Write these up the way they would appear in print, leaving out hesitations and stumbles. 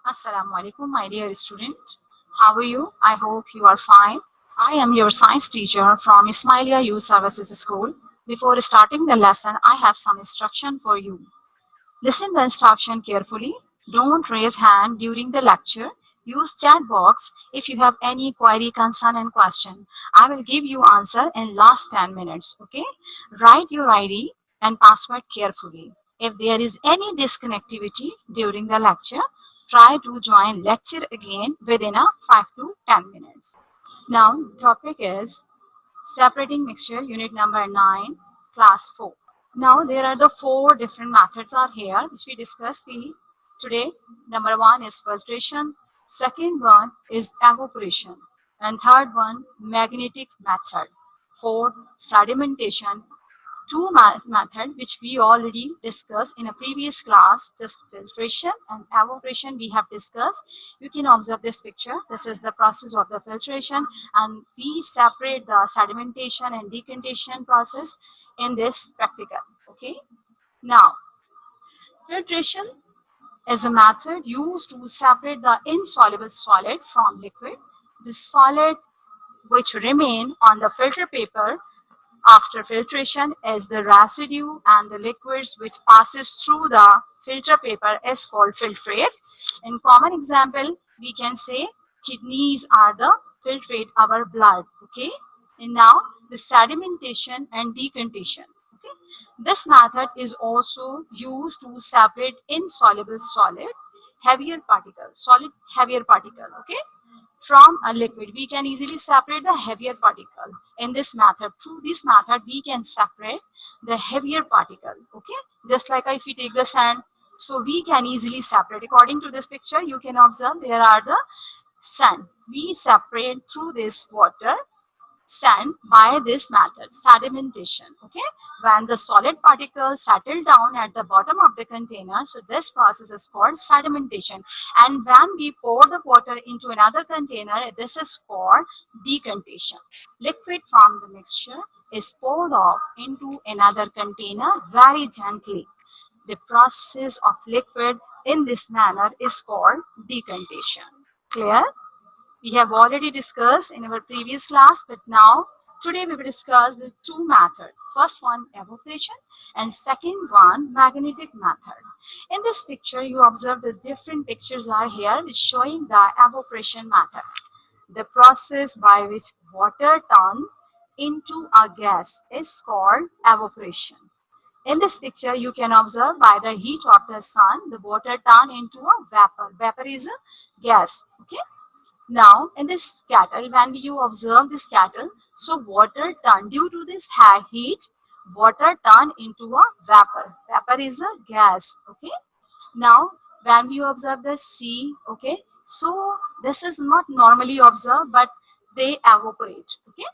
Assalamu alaikum, my dear student. How are you? I hope you are fine. I am your science teacher from Ismailia Youth Services School. Before starting the lesson, I have some instruction for you. Listen the instruction carefully. Don't raise hand during the lecture. Use chat box if you have any query, concern and question. I will give you answer in last 10 minutes. Okay? Write your ID and password carefully. If there is any disconnectivity during the lecture, try to join lecture again within a 5 to 10 minutes. Now, the topic is separating mixture, unit number 9, class 4. Now there are the four different methods are here which we discussed today. Number one is filtration, second one is evaporation, and third one magnetic method. Fourth, sedimentation. Two method which we already discussed in a previous class, just filtration and evaporation we have discussed. You can observe this picture. This is the process of the filtration, and we separate the sedimentation and decantation process in this practical. Okay. Now, filtration is a method used to separate the insoluble solid from liquid. The solid which remain on the filter paper after filtration is the residue, and the liquids which passes through the filter paper is called filtrate. In common example, we can say kidneys are the filtrate our blood. Okay. And now the sedimentation and decantation. Okay. This method is also used to separate insoluble solid, heavier particle, solid heavier particle. Okay, from a liquid. We can easily separate the heavier particle. In this method, through this method, we can separate the heavier particle. Okay, just like if we take the sand, so we can easily separate. According to this picture, you can observe there are the sand. We separate through this water sand by this method, sedimentation. Okay, when the solid particles settle down at the bottom of the container, so this process is called sedimentation. And when we pour the water into another container, this is called decantation. Liquid from the mixture is poured off into another container very gently. The process of liquid in this manner is called decantation. Clear? We have already discussed in our previous class, but now today we will discuss the two methods. First one, evaporation, and second one, magnetic method. In this picture, you observe the different pictures are here which showing the evaporation method. The process by which water turns into a gas is called evaporation. In this picture, you can observe by the heat of the sun, the water turn into a vapor. Vapor is a gas. Okay. Now, in this kettle, when you observe this kettle, so water turn due to this high heat, water turn into a vapor. Vapor is a gas. Okay. Now, when we observe the sea, okay, so this is not normally observed, but they evaporate. Okay.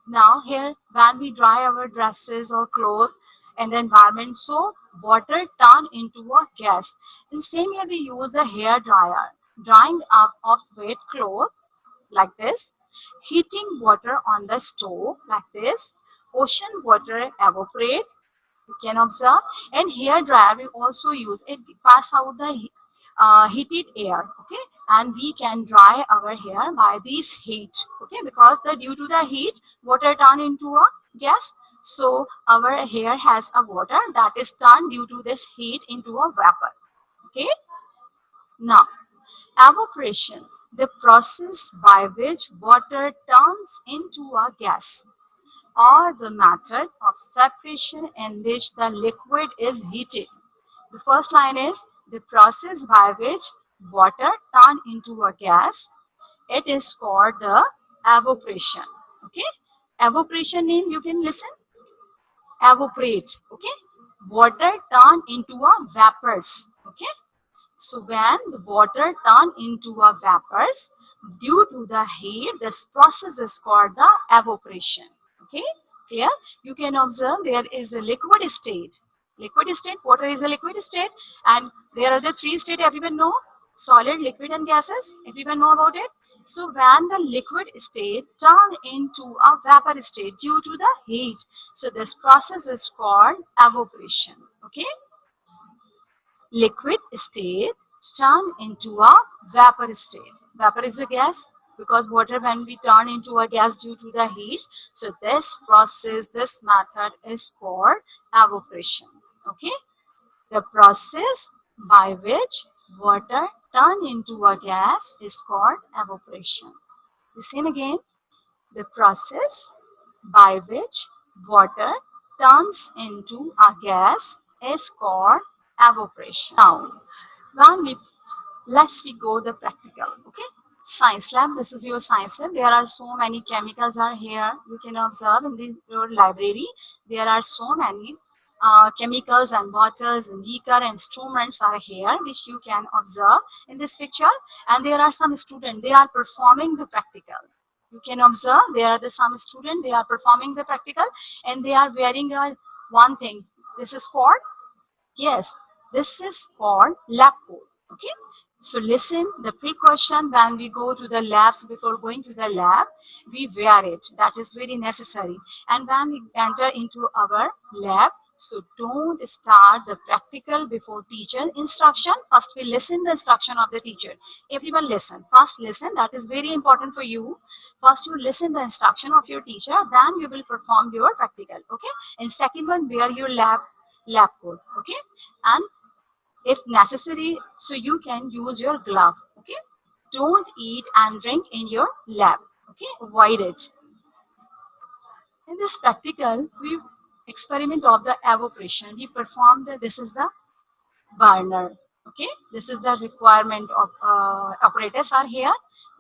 Now, here, when we dry our dresses or clothes in the environment, so water turn into a gas. In same here, we use the hair dryer, drying up of wet cloth like this, heating water on the stove like this, ocean water evaporate, you can observe, and hair dryer we also use it, pass out the heated air. Okay, and we can dry our hair by this heat. Okay, because the due to the heat water turn into a gas, so our hair has a water that is turned due to this heat into a vapor. Okay. Now, evaporation, the process by which water turns into a gas, or the method of separation in which the liquid is heated. The first line is the process by which water turn into a gas. It is called the evaporation. Okay. Evaporation name you can listen. Evaporate. Okay. Water turn into a vapors. Okay. So when the water turn into a vapors due to the heat, this process is called the evaporation. Okay, clear? You can observe there is a liquid state. Liquid state, water is a liquid state, and there are the three states everyone know: solid, liquid, and gases. Everyone know about it. So when the liquid state turn into a vapor state due to the heat, so this process is called evaporation. Okay. Liquid state turn into a vapor state. Vapor is a gas because water when we turn into a gas due to the heat. So this process, this method is called evaporation. Okay. The process by which water turn into a gas is called evaporation. Listen again. The process by which water turns into a gas is called evaporation. Now, let's we go the practical. Okay, science lab. This is your science lab. There are so many chemicals are here. You can observe in your library. There are so many chemicals and bottles and beaker and instruments are here, which you can observe in this picture. And there are some students. They are performing the practical. You can observe there are some students. They are performing the practical, and they are wearing a one thing. This is called, yes, this is called lab coat. Okay. So listen, the precaution when we go to the labs, before going to the lab, we wear it. That is very necessary. And when we enter into our lab, so don't start the practical before teacher instruction. First we listen the instruction of the teacher. Everyone listen. First listen. That is very important for you. First you listen the instruction of your teacher. Then you will perform your practical. Okay. And second one, wear your lab coat. Okay. And if necessary, so you can use your glove. Okay. Don't eat and drink in your lab. Okay. Avoid it. In this practical, we experiment of the evaporation. We perform the, this is the burner. Okay. This is the requirement of apparatus are here.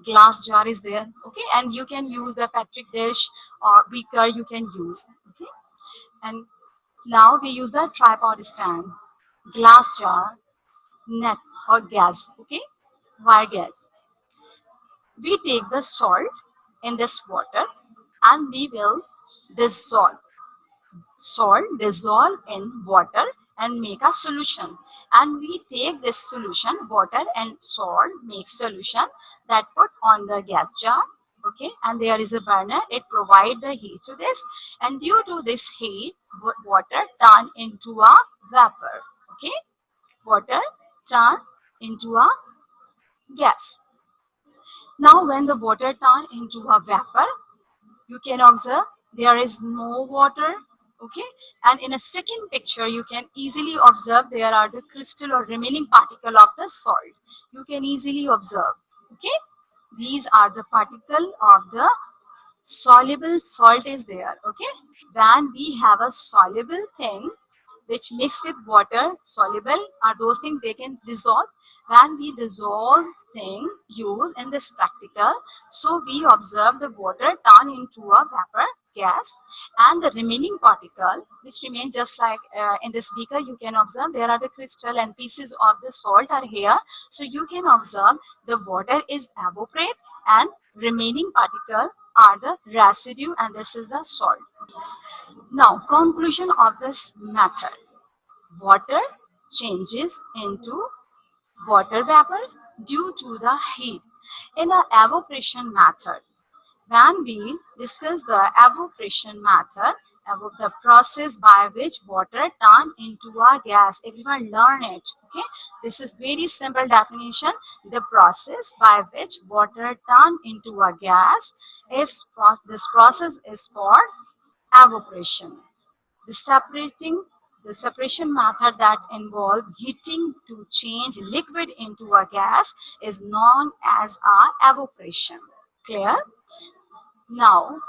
Glass jar is there. Okay. And you can use the Patrick dish or beaker you can use. Okay. And now we use the tripod stand, glass jar, net or gas. Okay. Wire gas. We take the salt in this water and we will dissolve. Salt dissolve in water and make a solution. And we take this solution, water and salt make solution, that put on the gas jar. Okay. And there is a burner. It provide the heat to this. And due to this heat, water turn into a vapor. Okay. Water turn into a gas. Now when the water turn into a vapor, you can observe there is no water. Okay. And in a second picture, you can easily observe there are the crystal or remaining particle of the salt. You can easily observe. Okay. These are the particle of the soluble salt is there. Okay. When we have a soluble thing which mixed with water, soluble are those things they can dissolve. When we dissolve thing use in this practical, so we observe the water turn into a vapor gas, and the remaining particle which remain just like in this beaker, you can observe there are the crystal and pieces of the salt are here. So you can observe the water is evaporate and remaining particle are the residue, and this is the salt. Now, conclusion of this method. Water changes into water vapor due to the heat. In the evaporation method, when we discuss the evaporation method, about the process by which water turn into a gas. Everyone learn it. Okay. This is very simple definition. The process by which water turn into a gas is, this process is called evaporation. The separation method that involve heating to change liquid into a gas is known as a evaporation. Clear? Now,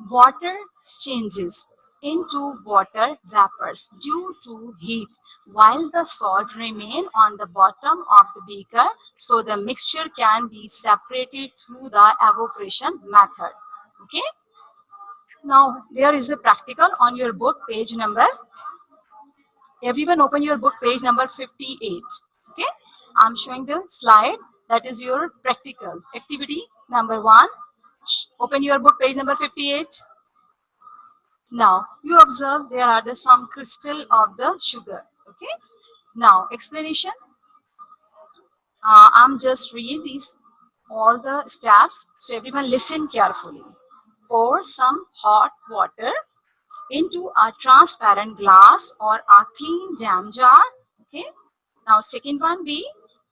water changes into water vapors due to heat while the salt remain on the bottom of the beaker, so the mixture can be separated through the evaporation method. Okay. Now, there is a practical on your book, page number. Everyone open your book, page number 58. Okay. I'm showing the slide. That is your practical activity number 1. Open your book, page number 58. Now, you observe there are some crystal of the sugar. Okay. Now, explanation. I'm just read these all the steps. So everyone listen carefully. Pour some hot water into a transparent glass or a clean jam jar. Okay. Now, second one be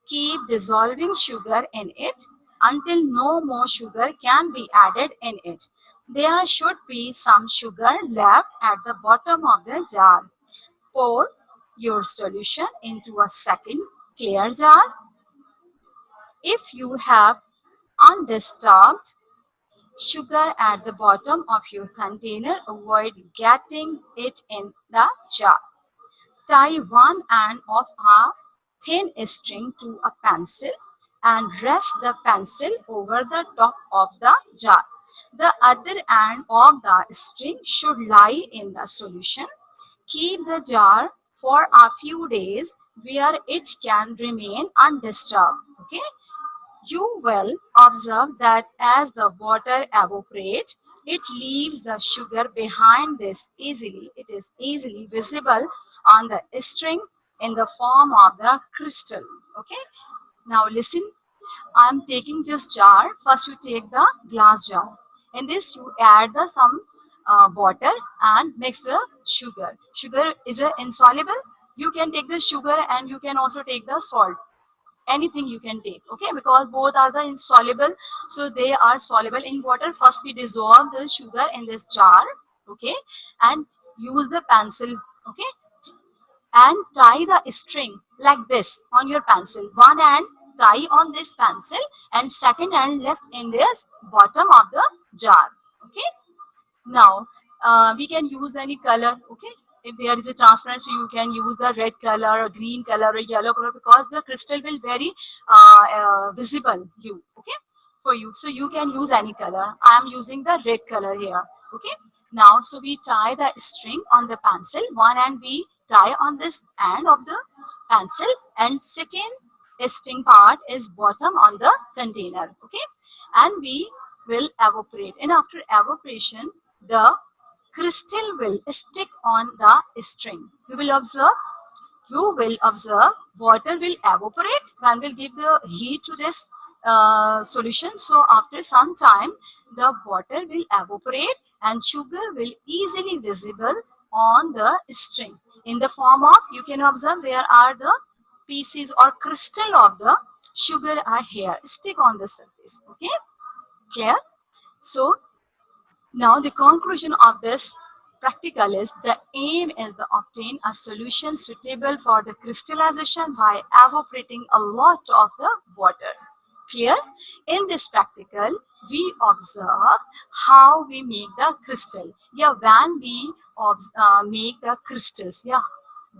Keep dissolving sugar in it until no more sugar can be added in it. There should be some sugar left at the bottom of the jar. Pour your solution into a second clear jar. If you have undisturbed sugar at the bottom of your container, avoid getting it in the jar. Tie one end of a thin string to a pencil and rest the pencil over the top of the jar. The other end of the string should lie in the solution. Keep the jar for a few days where it can remain undisturbed. Okay. You will observe that as the water evaporates, it leaves the sugar behind this easily. It is easily visible on the string in the form of the crystal. Okay. Now listen, I am taking this jar. First you take the glass jar. In this you add the some water and mix the sugar. Sugar is insoluble. You can take the sugar and you can also take the salt, anything you can take, okay, because both are the insoluble, so they are soluble in water. First we dissolve the sugar in this jar, okay, and use the pencil, okay, and tie the string like this on your pencil. One hand tie on this pencil and second hand left in this bottom of the jar, okay. Now, we can use any color, okay? If there is a transparency, you can use the red color or green color or yellow color, because the crystal will very visible you, okay, for you. So you can use any color. I am using the red color here, okay. Now, so we tie the string on the pencil. One end we tie on this end of the pencil, and second string part is bottom on the container, okay, and we will evaporate, and after evaporation the crystal will stick on the string. You will observe water will evaporate when we'll give the heat to this solution. So after some time the water will evaporate and sugar will easily visible on the string in the form of, you can observe there are the pieces or crystal of the sugar are here stick on the surface, okay, clear. So now the conclusion of this practical is the aim is to obtain a solution suitable for the crystallization by evaporating a lot of the water. Clear? In this practical, we observe how we make the crystal. Yeah, when we make the crystals, yeah,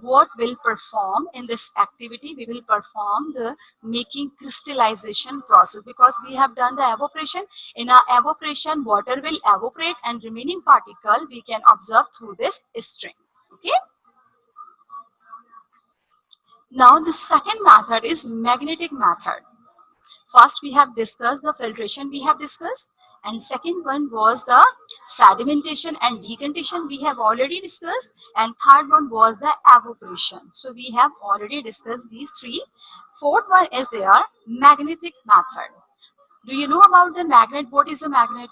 what will perform in this activity, we will perform the making crystallization process, because we have done the evaporation. In our evaporation water will evaporate and remaining particle we can observe through this string, okay. Now the second method is magnetic method. First we have discussed the filtration, we have discussed, and second one was the sedimentation and decantation, we have already discussed, and third one was the evaporation. So we have already discussed these three. Fourth one is their magnetic method. Do you know about the magnet? What is a magnet?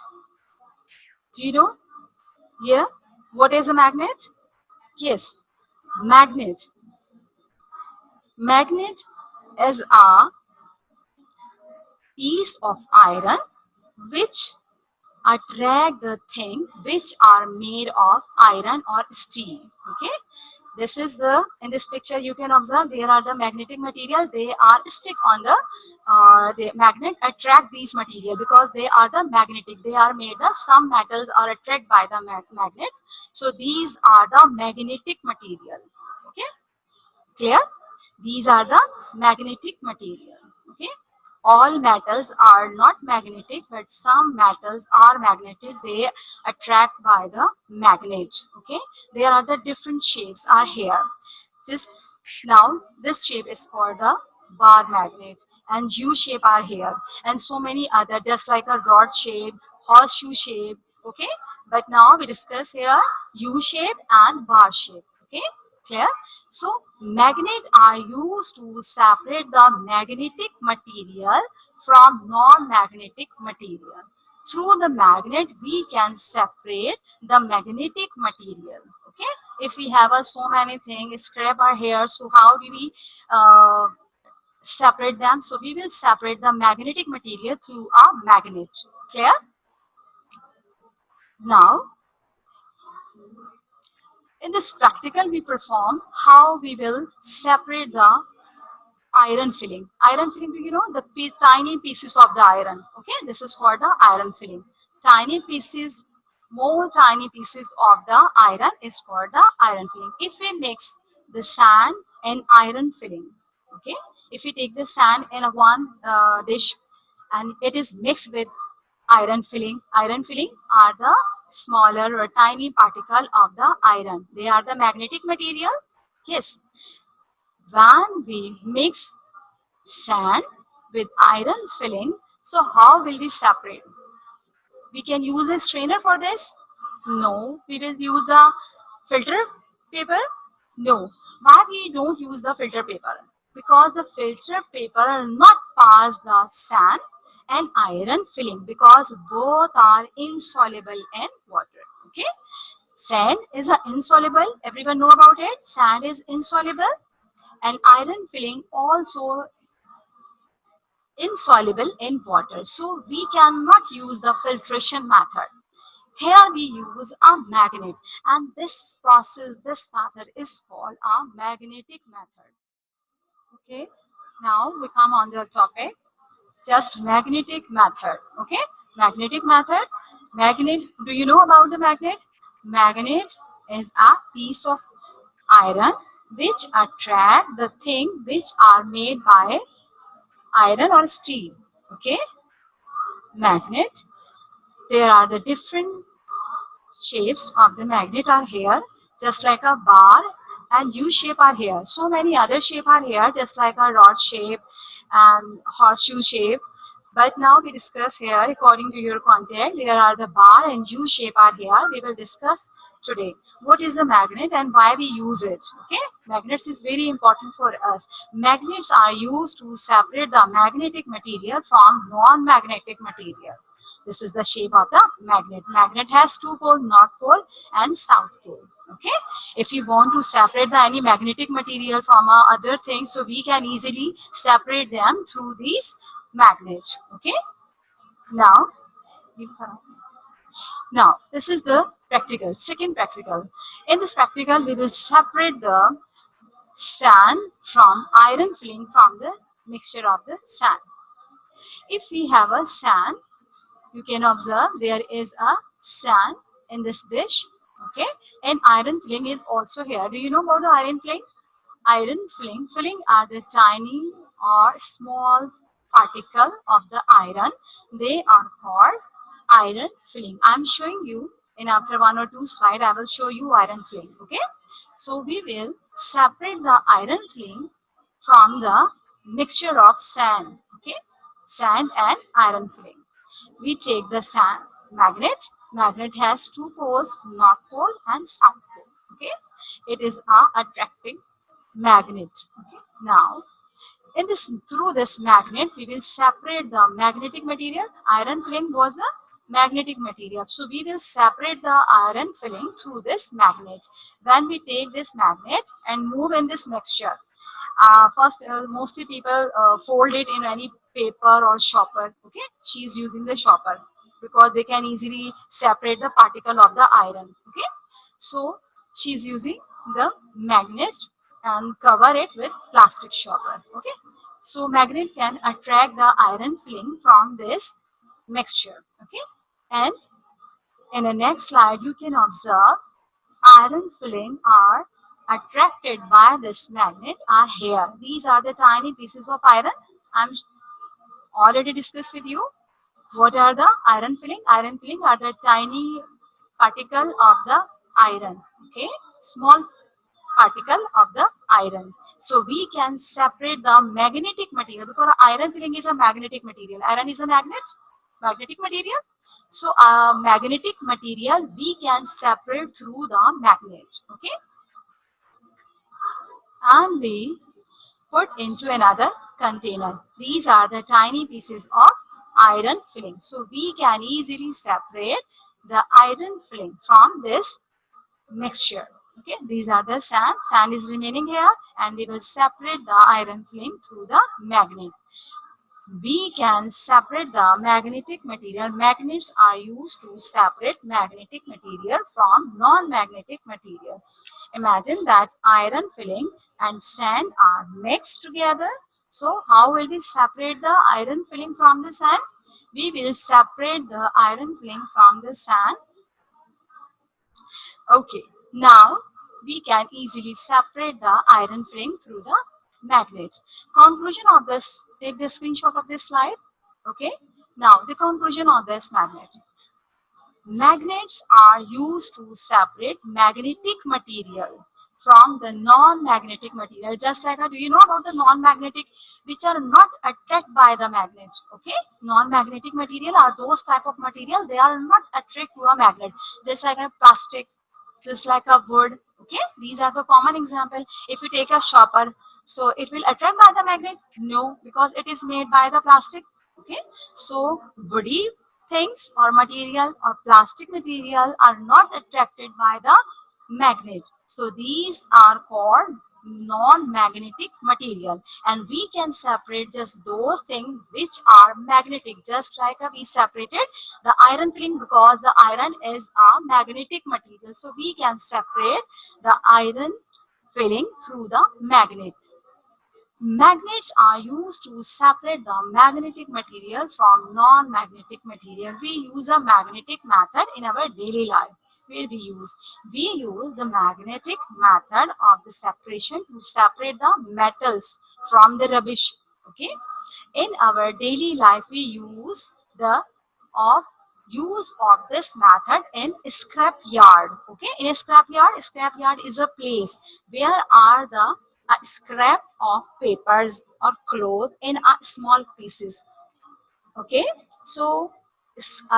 Do you know? Yeah. What is a magnet? Yes. Magnet. Magnet is a piece of iron which attract the thing which are made of iron or steel, okay. This is the, in this picture you can observe there are the magnetic material, they are stick on the magnet attract these material because they are the magnetic, they are made the some metals are attracted by the magnets, so these are the magnetic material, okay, clear. These are the magnetic material, okay. All metals are not magnetic, but some metals are magnetic, they attract by the magnet, okay. There are the different shapes are here. Just now this shape is for the bar magnet, and U shape are here, and so many other, just like a rod shape, horseshoe shape, okay. But now we discuss here U shape and bar shape, okay, clear. So magnet are used to separate the magnetic material from non-magnetic material. Through the magnet we can separate the magnetic material, okay. If we have so many things scrap our hair, so how do we uh, separate them. So we will separate the magnetic material through a magnet. Clear? Now, in this practical, we perform how we will separate the iron filling. Iron filling, do you know? The tiny pieces of the iron. Okay, this is called the iron filling. Tiny pieces, more tiny pieces of the iron is called the iron filling. If we mix the sand and iron filling, okay, if we take the sand in a one dish and it is mixed with iron filling are the smaller or tiny particle of the iron. They are the magnetic material. Yes, when we mix sand with iron filling, so how will we separate? We can use a strainer for this? No. We will use the filter paper? No. Why we don't use the filter paper? Because the filter paper will not pass the sand and iron filling because both are insoluble in water. Okay. Sand is insoluble. Everyone know about it. Sand is insoluble and iron filling also insoluble in water. So we cannot use the filtration method. Here we use a magnet and this process, this method is called a magnetic method. Okay. Now we come on the topic, just magnetic method. Okay. Magnetic method. Magnet, do you know about the magnet? Magnet is a piece of iron which attract the thing which are made by iron or steel. Okay. Magnet, there are the different shapes of the magnet are here, just like a bar and U shape are here. So many other shape are here, just like a rod shape and horseshoe shape. But now we discuss here according to your contact. There are the bar and U shape are here. We will discuss today what is a magnet and why we use it. Okay, magnets is very important for us. Magnets are used to separate the magnetic material from non-magnetic material. This is the shape of the magnet. Magnet has two poles, north pole and south pole. Okay. If you want to separate the any magnetic material from other things, so we can easily separate them through these magnets. Okay. Now, this is the practical. Second practical. In this practical, we will separate the sand from iron filling from the mixture of the sand. If we have a sand, you can observe there is a sand in this dish. Okay, and iron filling is also here. Do you know about the iron filling? Iron filling are the tiny or small particle of the iron. They are called iron filling. I'm showing you in after one or two slide. I will show you iron filling. Okay, so we will separate the iron filling from the mixture of sand. Okay, sand and iron filling. We take the sand magnet. Magnet has two poles, north pole and south pole. Okay, it is a attracting magnet. Okay, now in this through this magnet we will separate the magnetic material. Iron filling was the magnetic material, so we will separate the iron filling through this magnet. When we take this magnet and move in this mixture, first mostly people fold it in any paper or shopper. Okay, she is using the shopper because they can easily separate the particle of the iron. Okay, so she is using the magnet and cover it with plastic shopper. Okay, so magnet can attract the iron filling from this mixture. Okay, and in the next slide you can observe iron filling are attracted by this magnet are here. These are the tiny pieces of iron. I'm already discussed with you. What are the iron filling? Iron filling are the tiny particle of the iron. Okay, small particle of the iron. So we can separate the magnetic material because iron filling is a magnetic material. Iron is a magnetic material. So magnetic material we can separate through the magnet. Okay, and we put into another container. These are the tiny pieces of iron filling. So we can easily separate the iron filling from this mixture. Okay, these are the sand. Sand is remaining here, and we will separate the iron film through the magnet. We can separate the magnetic material. Magnets are used to separate magnetic material from non-magnetic material. Imagine that iron filling and sand are mixed together. So how will we separate the iron filling from the sand? We will separate the iron filling from the sand. Okay, now we can easily separate the iron filling through the magnet. Conclusion of this, take the screenshot of this slide. Okay, now the conclusion of this magnet. Magnets are used to separate magnetic material from the non-magnetic material. Just like, do you know about the non-magnetic which are not attracted by the magnet? Okay, non-magnetic material are those type of material, they are not attracted to a magnet. Just like a plastic, just like a wood. Okay, these are the common example. If you take a chopper, so it will attract by the magnet? No, because it is made by the plastic. Okay, so woody things or material or plastic material are not attracted by the magnet. So these are called non-magnetic material, and we can separate just those things which are magnetic, just like we separated the iron filling because the iron is a magnetic material. So we can separate the iron filling through the magnet. Magnets are used to separate the magnetic material from non-magnetic material. We use a magnetic method in our daily life. Where we use the magnetic method of the separation to separate the metals from the rubbish. Okay, in our daily life we of use of this method in scrap yard. Okay, in a scrap yard is a place where are the scrap of papers or cloth in small pieces. Okay, so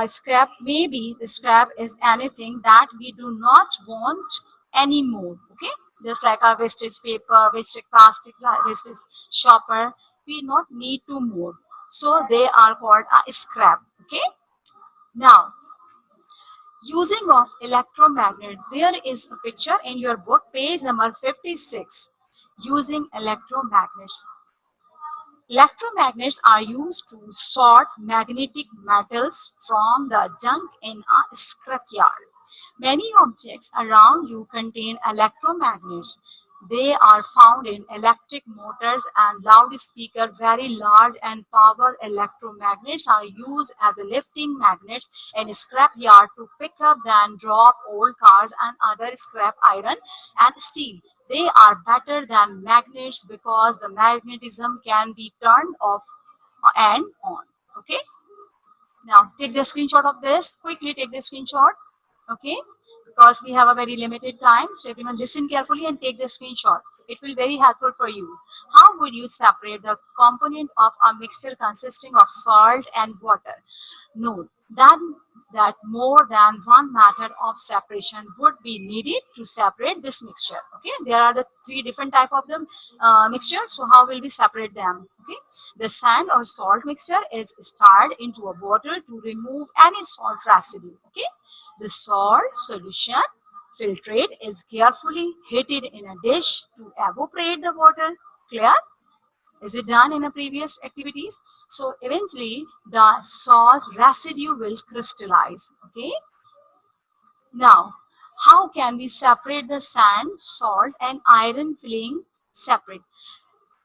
scrap, maybe the scrap is anything that we do not want anymore. Okay, just like our wastage paper, wastage plastic, wastage shopper, we not need to more, so they are called a scrap. Okay, now using of electromagnet, there is a picture in your book, page number 56, using electromagnets. Electromagnets are used to sort magnetic metals from the junk in a scrapyard. Many objects around you contain electromagnets. They are found in electric motors and loudspeakers. Very large and powerful electromagnets are used as lifting magnets in scrapyard to pick up and drop old cars and other scrap iron and steel. They are better than magnets because the magnetism can be turned off and on. Okay, now take the screenshot of this. Quickly take the screenshot. Okay, because we have a very limited time, so everyone listen carefully and take the screenshot. It will be very helpful for you. How would you separate the component of a mixture consisting of salt and water? Note that more than one method of separation would be needed to separate this mixture. Okay, there are the three different type of the mixture. So how will we separate them? Okay, the sand or salt mixture is stirred into a water to remove any salt residue. Okay, the salt solution filtrate is carefully heated in a dish to evaporate the water. Clear? Is it done in the previous activities? So eventually the salt residue will crystallize. Okay. Now, how can we separate the sand, salt and iron filling separate?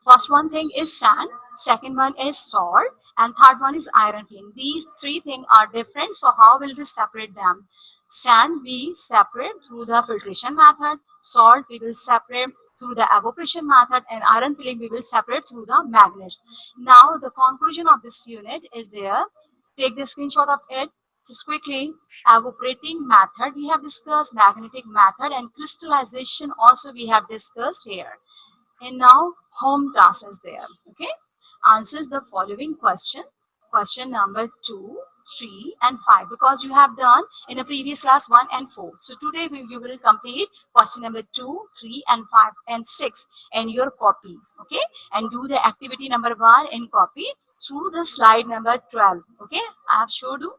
First one thing is sand, second one is salt, and third one is iron filling. These three things are different, so how will we separate them? Sand we separate through the filtration method, salt we will separate through the evaporation method, and iron filling we will separate through the magnets. Now the conclusion of this unit is there. Take the screenshot of it. Just quickly, evaporating method we have discussed, magnetic method and crystallization also we have discussed here. And now home task is there. Okay, answers the following question number 2, 3 and 5, because you have done in a previous class 1 and 4. So today we will complete question number 2, 3 and 5 and 6 in your copy. Okay, and do the activity number 1 in copy through the slide number 12. Okay, I have showed you.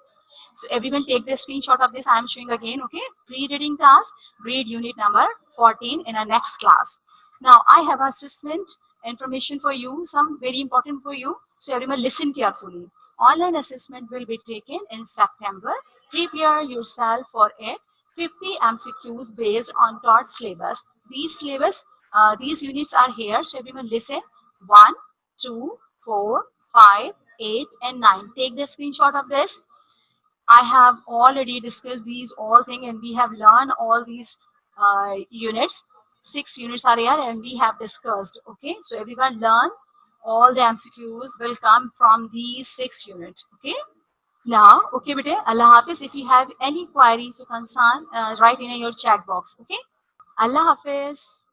So everyone take the screenshot of this. I am showing again. Okay, pre-reading task, read unit number 14 in our next class. Now I have assessment information for you, some very important for you. So everyone listen carefully. Online assessment will be taken in September. Prepare yourself for it. 50 MCQs based on taught syllabus. These units are here. So everyone listen. 1, 2, 4, 5, 8, and 9. Take the screenshot of this. I have already discussed these all things and we have learned all these units. 6 units are here and we have discussed. Okay, so everyone learn all the MCQs will come from these 6 units. Okay. Now, okay, bete, Allah Hafiz. If you have any queries or concern, write in your chat box. Okay. Allah Hafiz.